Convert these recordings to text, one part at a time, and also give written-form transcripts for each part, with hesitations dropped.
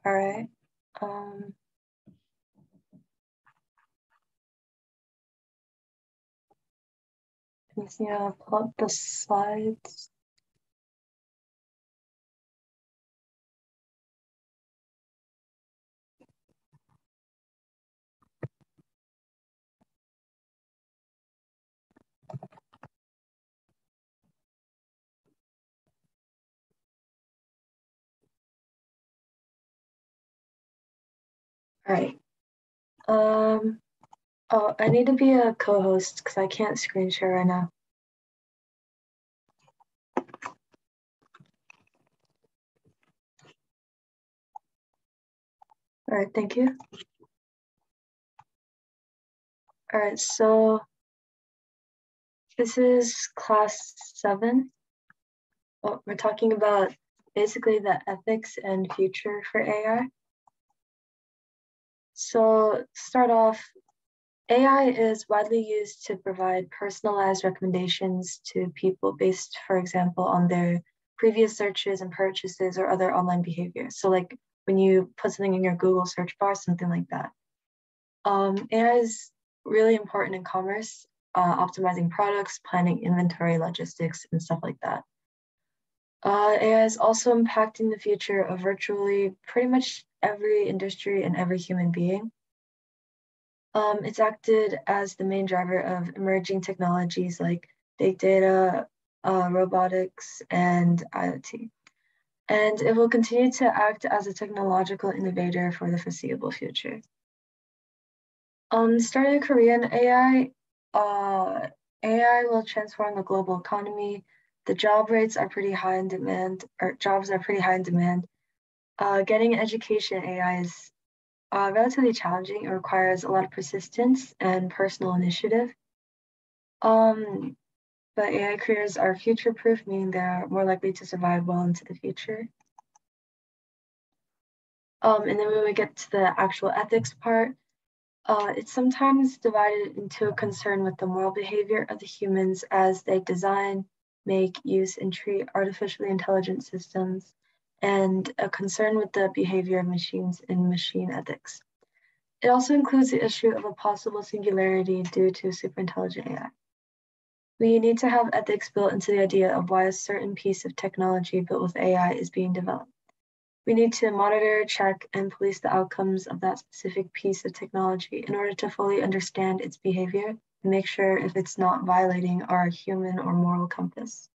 All right. Let me see, I'll pull up the slides. All right. Oh, I need to be a co-host because I can't screen share right now. All right, thank you. All right, so this is class 7. Oh, we're talking about basically the ethics and future for AI. So start off, AI is widely used to provide personalized recommendations to people based, for example, on their previous searches and purchases or other online behavior. So like when you put something in your Google search bar, something like that. AI is really important in commerce, optimizing products, planning inventory, logistics, and stuff like that. AI is also impacting the future of virtually pretty much every industry and every human being. It's acted as the main driver of emerging technologies like big data, robotics, and IoT. And it will continue to act as a technological innovator for the foreseeable future. Starting a career in AI, AI will transform the global economy. The job rates are pretty high in demand, or jobs are pretty high in demand. Getting an education in AI is relatively challenging. It requires a lot of persistence and personal initiative. But AI careers are future-proof, meaning they're more likely to survive well into the future. And then when we get to the actual ethics part, it's sometimes divided into a concern with the moral behavior of the humans as they design, make, use, and treat artificially intelligent systems, and a concern with the behavior of machines in machine ethics. It also includes the issue of a possible singularity due to superintelligent AI. We need to have ethics built into the idea of why a certain piece of technology built with AI is being developed. We need to monitor, check, and police the outcomes of that specific piece of technology in order to fully understand its behavior and make sure if it's not violating our human or moral compass.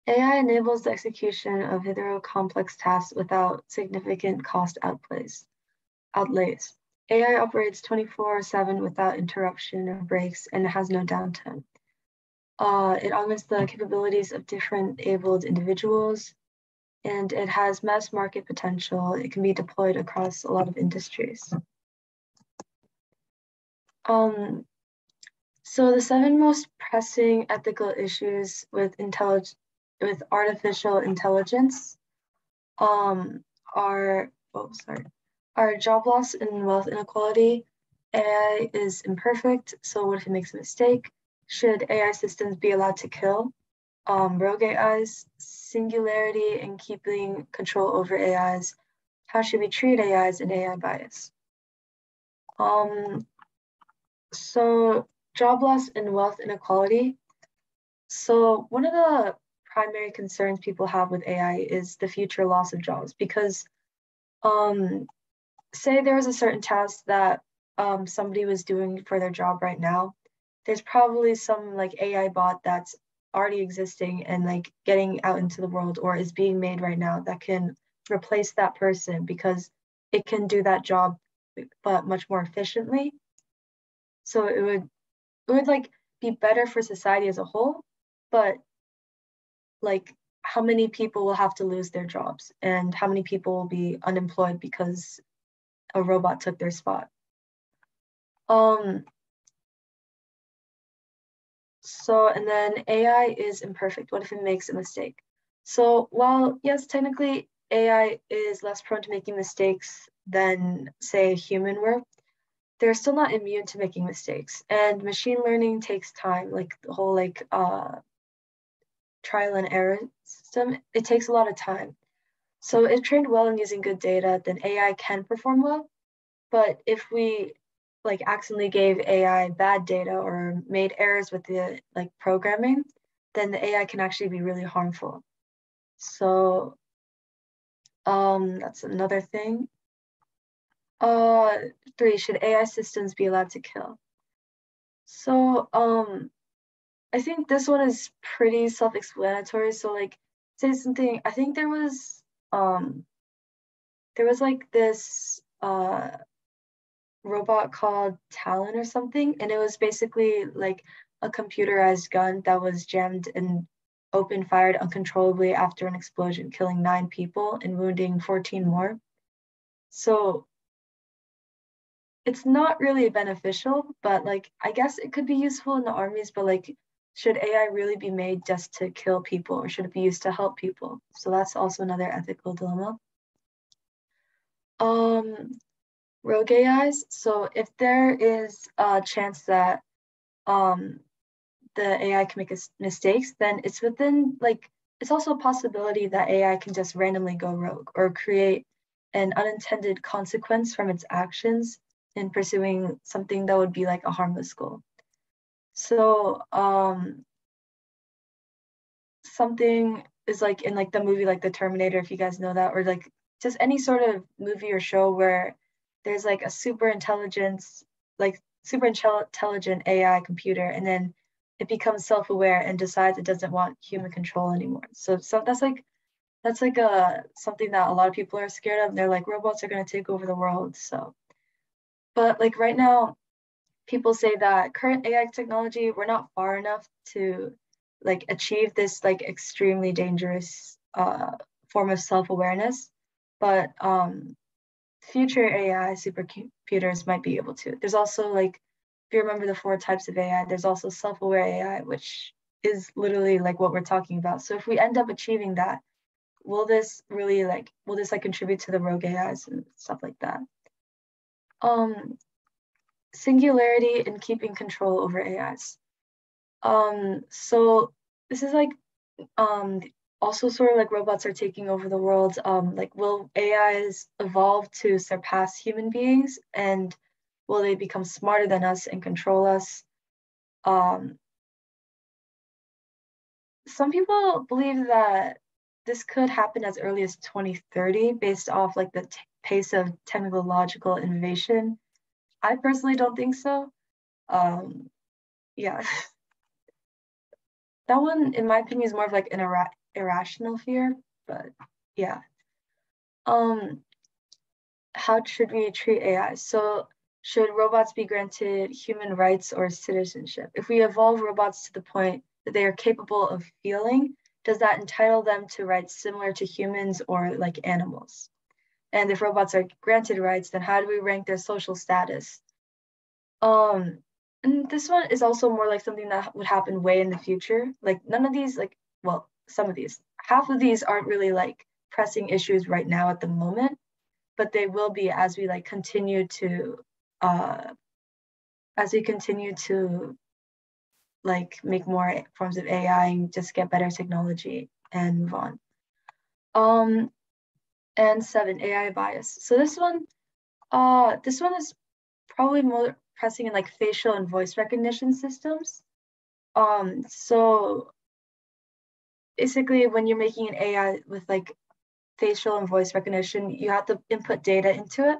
AI enables the execution of hitherto complex tasks without significant cost outlays. AI operates 24/7 without interruption or breaks and has no downtime. It augments the capabilities of different abled individuals, and it has mass market potential. It can be deployed across a lot of industries. So the 7 most pressing ethical issues with artificial intelligence are job loss and wealth inequality. AI is imperfect, so what if it makes a mistake? Should AI systems be allowed to kill? Rogue AIs, singularity and keeping control over AIs. How should we treat AIs and AI bias? So job loss and wealth inequality. So one of the primary concerns people have with AI is the future loss of jobs because say there was a certain task that somebody was doing for their job right now. There's probably some like AI bot that's already existing and like getting out into the world or is being made right now that can replace that person because it can do that job but much more efficiently. So it would like be better for society as a whole, but like how many people will have to lose their jobs and how many people will be unemployed because a robot took their spot. So, and then AI is imperfect. What if it makes a mistake? So while yes, technically AI is less prone to making mistakes than say a human were, they're still not immune to making mistakes. And machine learning takes time, like the whole trial and error system, it takes a lot of time. So if trained well and using good data, then AI can perform well. But if we like accidentally gave AI bad data or made errors with the like programming, then the AI can actually be really harmful. So that's another thing. 3, should AI systems be allowed to kill? So I think this one is pretty self-explanatory. So like say something, I think there was like this robot called Talon or something, and it was basically like a computerized gun that was jammed and open fired uncontrollably after an explosion, killing 9 people and wounding 14 more. So it's not really beneficial, but like I guess it could be useful in the armies, but like should AI really be made just to kill people or should it be used to help people? So that's also another ethical dilemma. Um, Rogue AIs. So if there is a chance that um, the AI can make mistakes, then it's within like it's also a possibility that AI can just randomly go rogue or create an unintended consequence from its actions in pursuing something that would be like a harmless goal. So something is like in like the movie like the Terminator, if you guys know that, or like just any sort of movie or show where there's like a super intelligent AI computer, and then it becomes self-aware and decides it doesn't want human control anymore. So that's like a something that a lot of people are scared of. They're like robots are going to take over the world. So, but like right now, people say that current AI technology, we're not far enough to like achieve this like extremely dangerous form of self-awareness, but future AI supercomputers might be able to. There's also like, if you remember the 4 types of AI, there's also self-aware AI, which is literally like what we're talking about. So if we end up achieving that, will this like contribute to the rogue AIs and stuff like that? Singularity in keeping control over AIs. So this is like also sort of like robots are taking over the world. Like will AIs evolve to surpass human beings and will they become smarter than us and control us? Um, some people believe that this could happen as early as 2030 based off like the pace of technological innovation. I personally don't think so. Yeah, that one, in my opinion, is more of like an irrational fear. But yeah, um, how should we treat AI? So should robots be granted human rights or citizenship? If we evolve robots to the point that they are capable of feeling, does that entitle them to rights similar to humans or like animals? And if robots are granted rights, then how do we rank their social status? Um, and this one is also more like something that would happen way in the future. Like none of these, like, well, some of these, half of these aren't really like pressing issues right now at the moment, but they will be uh as we continue to like make more forms of AI and just get better technology and move on. And 7, AI bias. So this one is probably more pressing in like facial and voice recognition systems. So basically when you're making an AI with like facial and voice recognition, you have to input data into it.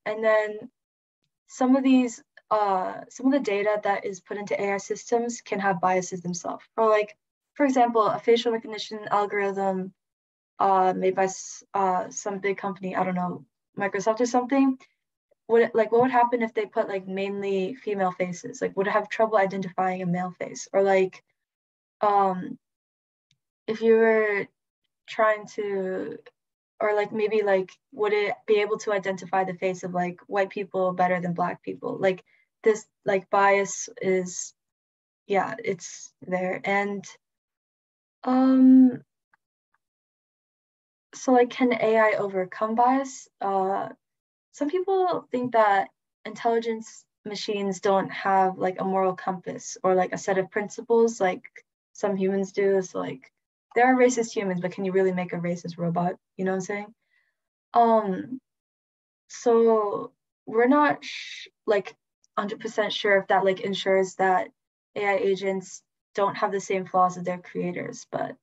And then some of the data that is put into AI systems can have biases themselves. Or like, for example, a facial recognition algorithm made by some big company, I don't know, Microsoft or something. What would happen if they put like mainly female faces? Like would it have trouble identifying a male face? Or like um if you were trying to or like maybe like would it be able to identify the face of like white people better than black people? Like this like bias is yeah, it's there. And um so like can AI overcome bias? Some people think that intelligence machines don't have like a moral compass or like a set of principles like some humans do. So like there are racist humans, but can you really make a racist robot? You know what I'm saying? So we're not like 100% sure if that like ensures that AI agents don't have the same flaws as their creators. But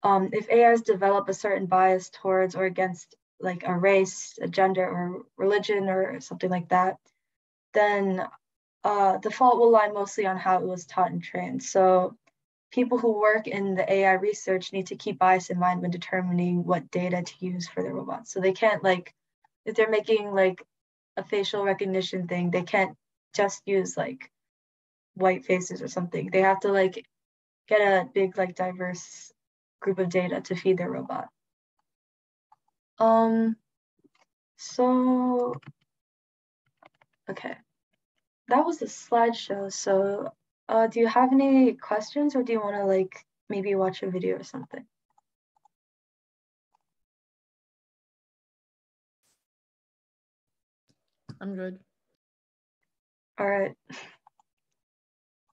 if AIs develop a certain bias towards or against like a race, a gender, or religion, or something like that, then the fault will lie mostly on how it was taught and trained. So people who work in the AI research need to keep bias in mind when determining what data to use for their robots. So they can't like, if they're making like a facial recognition thing, they can't just use like white faces or something. They have to like get a big like diverse group of data to feed their robot. So okay, that was the slideshow. So do you have any questions, or do you want to like maybe watch a video or something? I'm good. All right.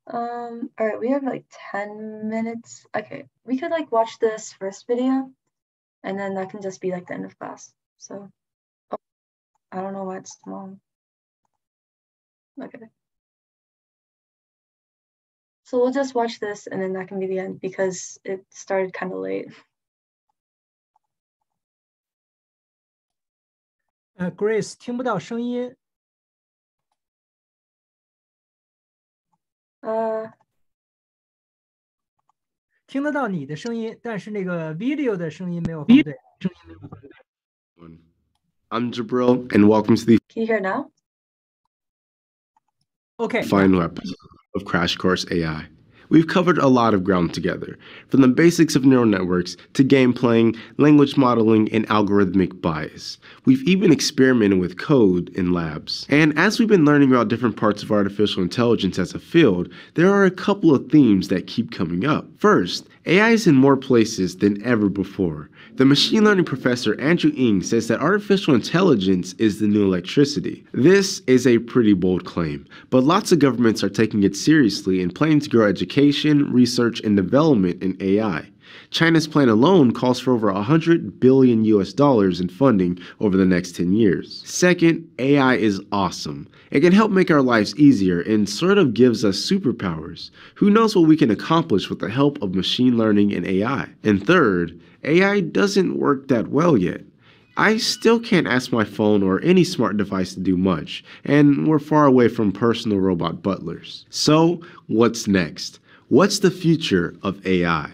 All right, we have like 10 minutes. Okay, we could like watch this first video, and then that can just be like the end of class. So, oh, I don't know why it's small. Okay. So we'll just watch this, and then that can be the end because it started kind of late. Grace 听不到声音。听得到你的声音，但是那个 video 的声音没有放对。I'm Jabril, and welcome to the Can you hear now? Okay. final episode of Crash Course AI. We've covered a lot of ground together, from the basics of neural networks to game playing, language modeling, and algorithmic bias. We've even experimented with code in labs. And as we've been learning about different parts of artificial intelligence as a field, there are a couple of themes that keep coming up. First, AI is in more places than ever before. The machine learning professor Andrew Ng says that artificial intelligence is the new electricity. This is a pretty bold claim, but lots of governments are taking it seriously and planning to grow education, research, and development in AI. China's plan alone calls for over $100 billion in funding over the next 10 years. Second, AI is awesome. It can help make our lives easier and sort of gives us superpowers. Who knows what we can accomplish with the help of machine learning and AI? And third, AI doesn't work that well yet. I still can't ask my phone or any smart device to do much, and we're far away from personal robot butlers. So, what's next? What's the future of AI?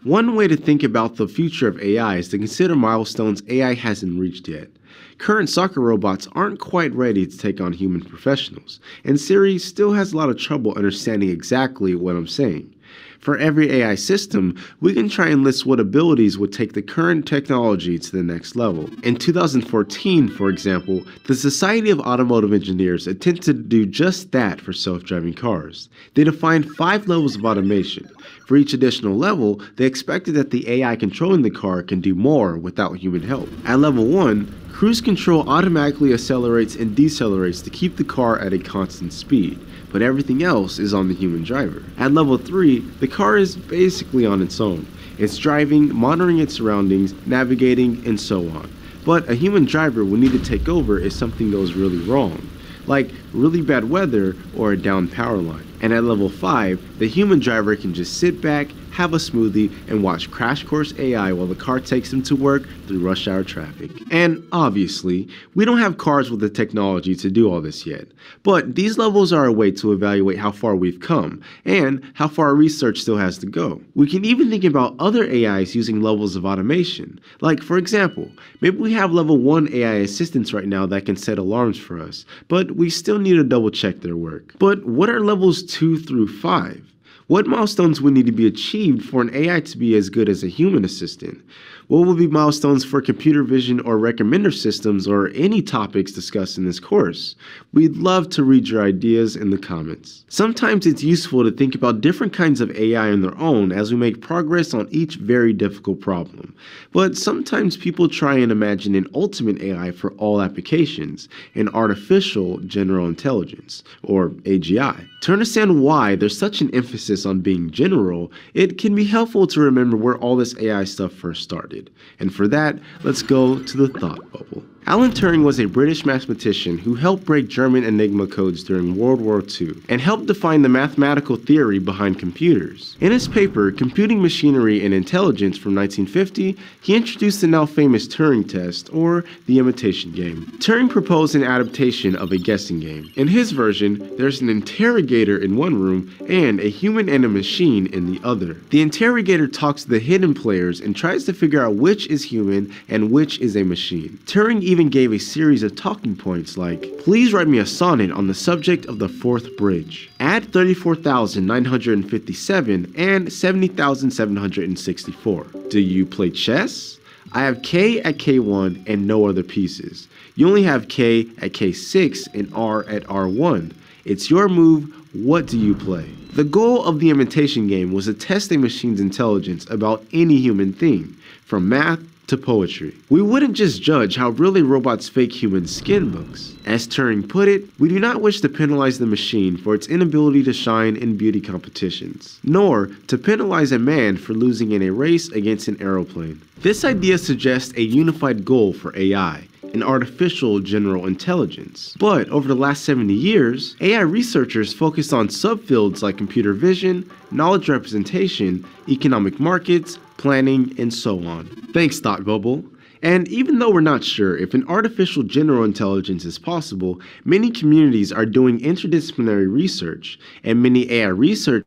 One way to think about the future of AI is to consider milestones AI hasn't reached yet. Current soccer robots aren't quite ready to take on human professionals, and Siri still has a lot of trouble understanding exactly what I'm saying. For every AI system, we can try and list what abilities would take the current technology to the next level. In 2014, for example, the Society of Automotive Engineers attempted to do just that for self-driving cars. They defined 5 levels of automation. For each additional level, they expected that the AI controlling the car can do more without human help. At level 1, cruise control automatically accelerates and decelerates to keep the car at a constant speed, but everything else is on the human driver. At level 3, the car is basically on its own. It's driving, monitoring its surroundings, navigating, and so on. But a human driver will need to take over if something goes really wrong, like really bad weather or a downed power line. And at level 5, the human driver can just sit back, have a smoothie, and watch Crash Course AI while the car takes him to work through rush hour traffic. And obviously, we don't have cars with the technology to do all this yet. But these levels are a way to evaluate how far we've come, and how far research still has to go. We can even think about other AIs using levels of automation. Like, for example, maybe we have level 1 AI assistants right now that can set alarms for us, but we still need to double check their work. But what are levels 2 through 5? What milestones would need to be achieved for an AI to be as good as a human assistant? What will be milestones for computer vision or recommender systems or any topics discussed in this course? We'd love to read your ideas in the comments. Sometimes it's useful to think about different kinds of AI on their own as we make progress on each very difficult problem. But sometimes people try and imagine an ultimate AI for all applications, an artificial general intelligence, or AGI. To understand why there's such an emphasis on being general, it can be helpful to remember where all this AI stuff first started. And for that, let's go to the thought bubble. Alan Turing was a British mathematician who helped break German Enigma codes during World War II and helped define the mathematical theory behind computers. In his paper, Computing Machinery and Intelligence from 1950, he introduced the now famous Turing test, or the imitation game. Turing proposed an adaptation of a guessing game. In his version, there's an interrogator in one room and a human and a machine in the other. The interrogator talks to the hidden players and tries to figure out which is human and which is a machine. Turing even gave a series of talking points like, please write me a sonnet on the subject of the fourth bridge. Add 34,957 and 70,764. Do you play chess? I have K at K1 and no other pieces. You only have K at K6 and R at R1. It's your move. What do you play? The goal of the imitation game was to test a machine's intelligence about any human thing, from math to poetry. We wouldn't just judge how real a robot's fake human skin looks. As Turing put it, we do not wish to penalize the machine for its inability to shine in beauty competitions, nor to penalize a man for losing in a race against an aeroplane. This idea suggests a unified goal for AI, an artificial general intelligence. But over the last 70 years, AI researchers focused on subfields like computer vision, knowledge representation, economic markets, planning, and so on. Thanks, Thought Bubble. And even though we're not sure if an artificial general intelligence is possible, many communities are doing interdisciplinary research, and many AI researchers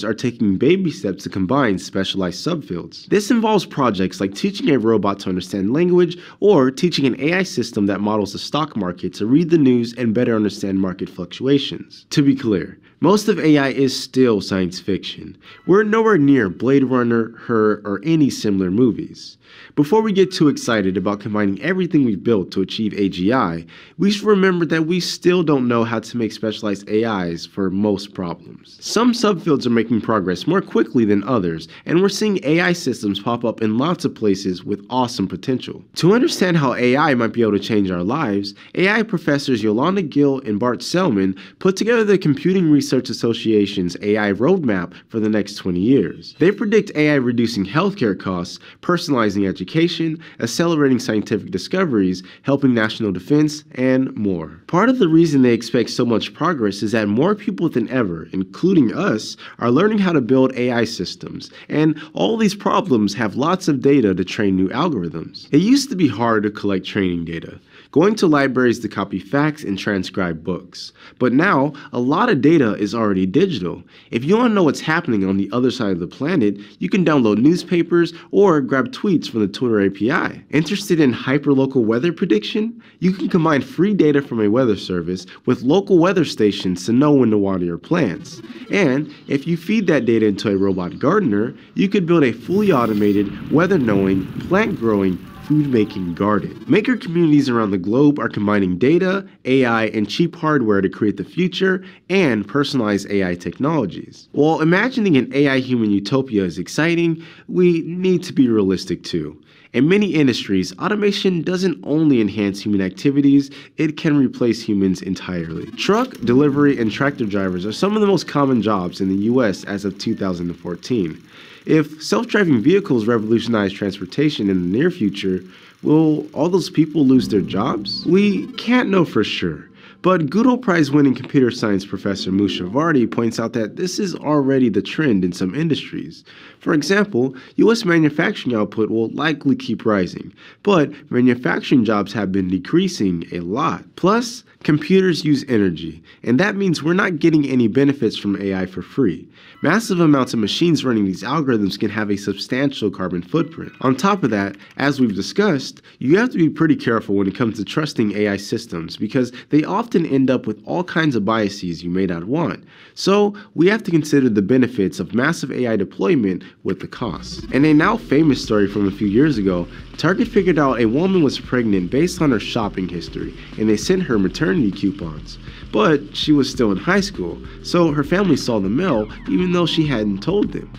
are taking baby steps to combine specialized subfields. This involves projects like teaching a robot to understand language or teaching an AI system that models the stock market to read the news and better understand market fluctuations. To be clear, most of AI is still science fiction. We're nowhere near Blade Runner, Her, or any similar movies. Before we get too excited about combining everything we've built to achieve AGI, we should remember that we still don't know how to make specialized AIs for most problems. Some subfields are making progress more quickly than others, and we're seeing AI systems pop up in lots of places with awesome potential. To understand how AI might be able to change our lives, AI professors Yolanda Gill and Bart Selman put together the Computing Research Association's AI roadmap for the next 20 years. They predict AI reducing healthcare costs, personalizing education, accelerating scientific discoveries, helping national defense, and more. Part of the reason they expect so much progress is that more people than ever, including us, are learning how to build AI systems, and all these problems have lots of data to train new algorithms. It used to be hard to collect training data, going to libraries to copy facts and transcribe books. But now, a lot of data is already digital. If you want to know what's happening on the other side of the planet, you can download newspapers or grab tweets from the Twitter API. Interested in hyperlocal weather prediction? You can combine free data from a weather service with local weather stations to know when to water your plants. And if you feed that data into a robot gardener, you could build a fully automated, weather-knowing, plant-growing, food-making garden. Maker communities around the globe are combining data, AI, and cheap hardware to create the future and personalize AI technologies. While imagining an AI-human utopia is exciting, we need to be realistic too. In many industries, automation doesn't only enhance human activities, it can replace humans entirely. Truck, delivery, and tractor drivers are some of the most common jobs in the US as of 2014. If self-driving vehicles revolutionize transportation in the near future, will all those people lose their jobs? We can't know for sure. But Goodall Prize-winning computer science professor Musha Vardi points out that this is already the trend in some industries. For example, U.S. manufacturing output will likely keep rising, but manufacturing jobs have been decreasing a lot. Plus, computers use energy, and that means we're not getting any benefits from AI for free. Massive amounts of machines running these algorithms can have a substantial carbon footprint. On top of that, as we've discussed, you have to be pretty careful when it comes to trusting AI systems because they often often end up with all kinds of biases you may not want. So we have to consider the benefits of massive AI deployment with the costs. In a now famous story from a few years ago, Target figured out a woman was pregnant based on her shopping history, and they sent her maternity coupons. But she was still in high school, so her family saw the mail even though she hadn't told them.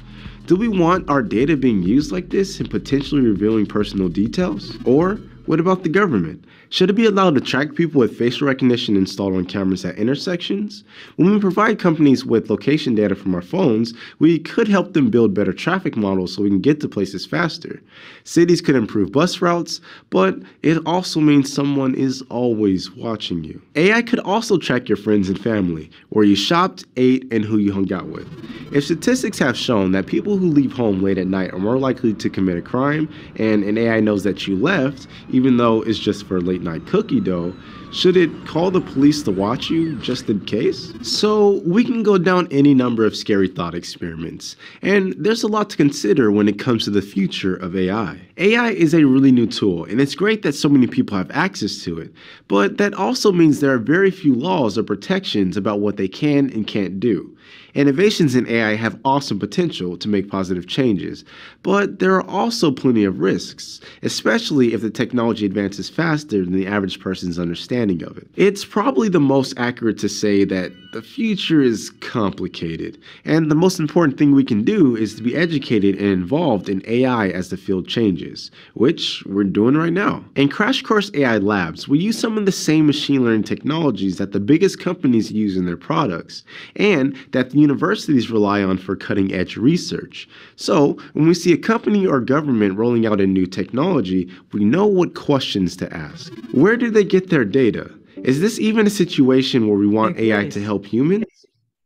Do we want our data being used like this and potentially revealing personal details? Or what about the government? Should it be allowed to track people with facial recognition installed on cameras at intersections? When we provide companies with location data from our phones, we could help them build better traffic models so we can get to places faster. Cities could improve bus routes, but it also means someone is always watching you. AI could also track your friends and family, where you shopped, ate, and who you hung out with. If statistics have shown that people who leave home late at night are more likely to commit a crime, and an AI knows that you left, even though it's just for a late night cookie dough, should it call the police to watch you just in case? So we can go down any number of scary thought experiments, and there's a lot to consider when it comes to the future of AI. AI is a really new tool, and it's great that so many people have access to it, but that also means there are very few laws or protections about what they can and can't do. Innovations in AI have awesome potential to make positive changes, but there are also plenty of risks, especially if the technology advances faster than the average person's understanding of it. It's probably the most accurate to say that the future is complicated, and the most important thing we can do is to be educated and involved in AI as the field changes, which we're doing right now. In Crash Course AI Labs, we use some of the same machine learning technologies that the biggest companies use in their products, and that the universities rely on for cutting-edge research. So, when we see a company or government rolling out a new technology, we know what questions to ask. Where do they get their data? Is this even a situation where we want AI to help humans?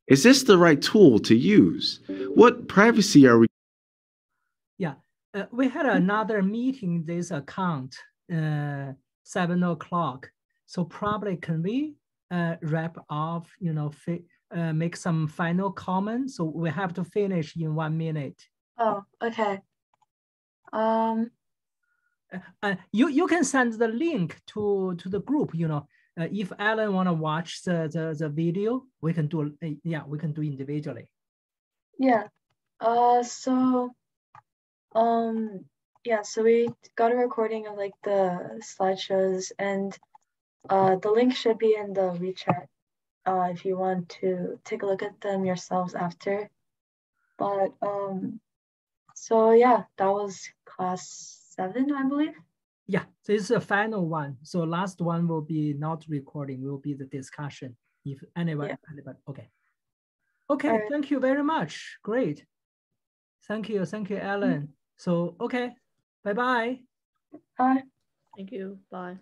Is this the right tool to use? What privacy are we? Yeah, we had another meeting this account 7 o'clock. So probably can we wrap off, make some final comments? So we have to finish in 1 minute. Oh, okay. You can send the link to the group, if Alan want to watch the video, we can do, we can do individually. Yeah. So we got a recording of like the slideshows, and the link should be in the WeChat if you want to take a look at them yourselves after. But so yeah, that was class 7, I believe. Yeah, this is the final one. So last one will be not recording, will be the discussion. If anybody, okay. Okay, right. Thank you very much. Great. Thank you, Alan. So, okay, bye-bye. Bye. Thank you, bye.